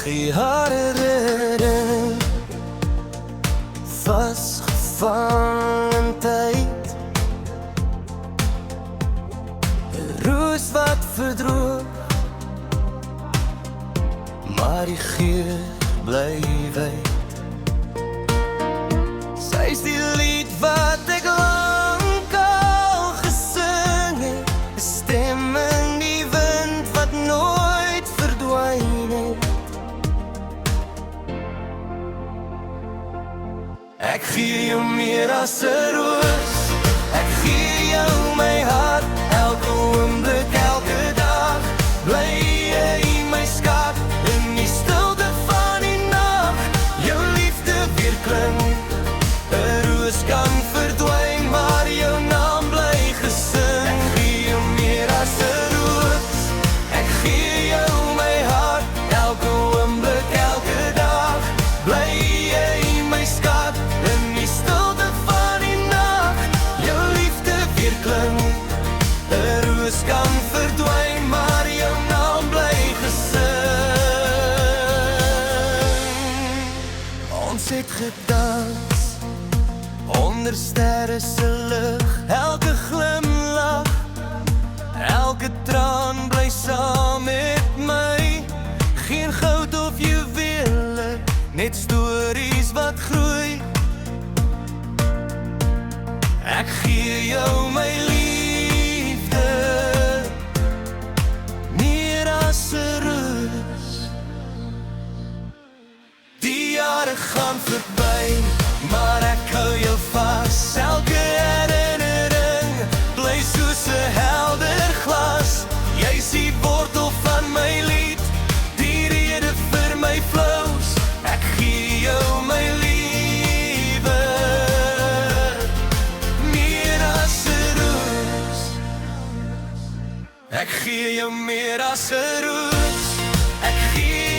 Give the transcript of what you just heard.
Gee haar herinnering, vasgevang in tyd. 'n roos wat verdroog, maar die geur bly wyd. Sy is die lied wat ek lang al gesing het, 'n stem in die wind wat nooit verdwyn het. Ek gee jou meer as 'n roos, ek gee jou my hart, elke oomblik, elke dag. Bly jy my skat in die stilte van die nag, jou liefde weer klink. 'n roos kan verdwyn, maar jou naam bly gesing. Ek gee jou meer as 'n roos, ek gee jou my hart, elke oomblik, elke dag. Bly jy my skat in die stilte van die nag, jou liefde weer klink. 'n roos kan verdwyn, maar jou naam bly gesing. Ons het gedans onder sterre se lig, elke glimlach, elke traan bly saam met my. Geen goud of juwele, net stories wat groei. Ek gee jou my liefde, meer as 'n roos. Die jare gaan verby, maar ek hou jou vas. Elke herinnering bly soos 'n helder glas. Jy's die wortel van my lied, die rede vir my flows. Ek gee jou my liewe, meer as 'n roos. Ek gee jou meer as 'n roos, ek gee